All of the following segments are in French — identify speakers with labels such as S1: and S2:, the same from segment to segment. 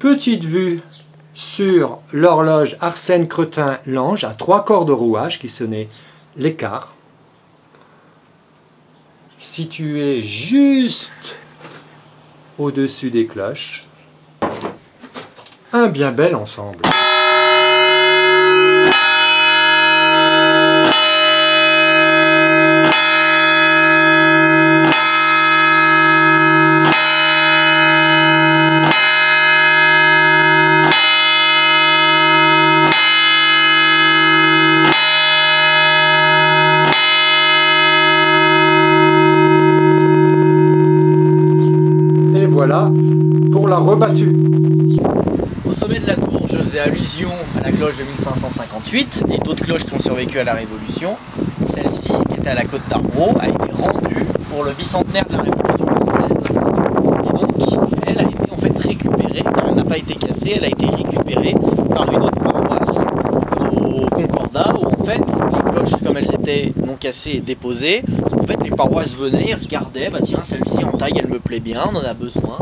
S1: Petite vue sur l'horloge Arsène Cretin Lange à 3 corps de rouage qui sonnait les quarts. Située juste au-dessus des cloches. Un bien bel ensemble. Voilà pour la rebattue.
S2: Au sommet de la tour, je faisais allusion à la cloche de 1558 et d'autres cloches qui ont survécu à la Révolution. Celle-ci, qui était à la côte d'Arbreau, a été rendue pour le bicentenaire de la Révolution française. Et donc, elle a été en fait récupérée, car elle n'a pas été cassée, elle a été récupérée par une autre paroisse au Concordat, où en fait, les cloches, comme elles étaient non cassées et déposées, en fait, les paroisses venaient, ils regardaient, bah tiens, celle-ci en taille, elle me plaît bien, on en a besoin.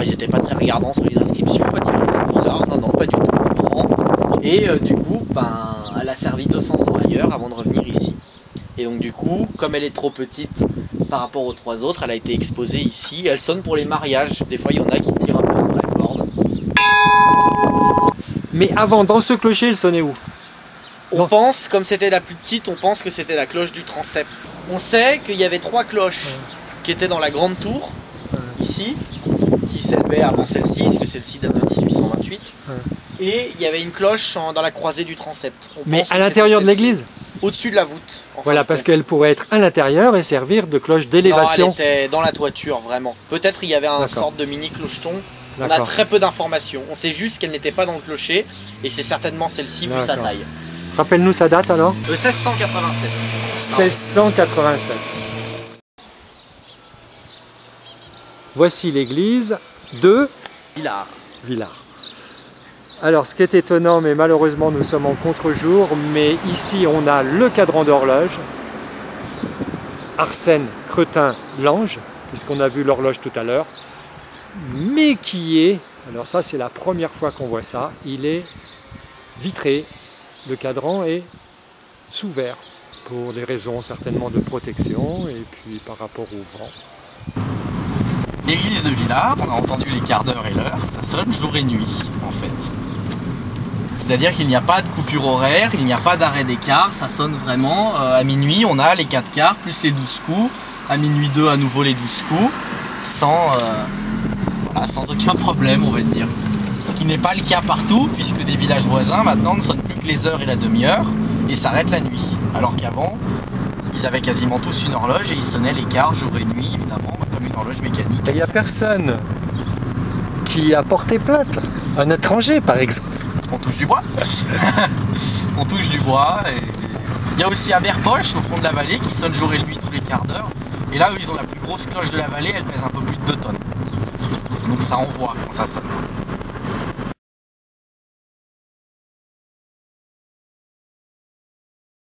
S2: Ils n'étaient pas très regardants sur les inscriptions, bah tiens, Villard, non, pas du tout, on prend. Et du coup, ben, elle a servi 200 ans ailleurs avant de revenir ici. Et donc du coup, comme elle est trop petite par rapport aux trois autres, elle a été exposée ici. Elle sonne pour les mariages, des fois il y en a qui tirent un peu sur la corde.
S1: Mais avant, dans ce clocher, il sonnait où?
S2: On pense, comme c'était la plus petite, on pense que c'était la cloche du transept. On sait qu'il y avait 3 cloches qui étaient dans la grande tour, ici, qui s'élevait avant celle-ci, parce que celle-ci date de 1828. Et il y avait une cloche dans la croisée du transept.
S1: Mais à l'intérieur de l'église?
S2: Au-dessus de la voûte.
S1: Voilà, parce qu'elle pourrait être à l'intérieur et servir de cloche d'élévation.
S2: Non, elle était dans la toiture, vraiment. Peut-être il y avait un sorte de mini clocheton. On a très peu d'informations. On sait juste qu'elle n'était pas dans le clocher, et c'est certainement celle-ci vu sa taille.
S1: Rappelle-nous sa date alors?
S2: 1687.
S1: 1687. Voici l'église de Villars. Alors, ce qui est étonnant, mais malheureusement nous sommes en contre-jour, mais ici on a le cadran d'horloge, Arsène Cretin Lange, puisqu'on a vu l'horloge tout à l'heure, mais qui est, alors ça c'est la première fois qu'on voit ça, il est vitré, le cadran est sous verre, pour des raisons certainement de protection et puis par rapport au vent.
S2: L'église de Villars, on a entendu les quarts d'heure et l'heure, ça sonne jour et nuit en fait. C'est-à-dire qu'il n'y a pas de coupure horaire, il n'y a pas d'arrêt des quarts, ça sonne vraiment. À minuit, on a les 4 quarts plus les 12 coups. À minuit 2, à nouveau les 12 coups, sans aucun problème, on va dire. Ce qui n'est pas le cas partout, puisque des villages voisins maintenant ne sonnent plus que les heures et la demi-heure, et s'arrêtent la nuit. Alors qu'avant, ils avaient quasiment tous une horloge et ils sonnaient les quarts jour et nuit, évidemment, comme une horloge mécanique.
S1: Il n'y a personne qui a porté plainte, un étranger par exemple.
S2: On touche du bois. On touche du bois. Et il y a aussi à Verpoche, au fond de la vallée, qui sonne jour et nuit tous les quarts d'heure. Et là, eux, ils ont la plus grosse cloche de la vallée, elle pèse un peu plus de 2 tonnes. Donc ça envoie quand ça sonne.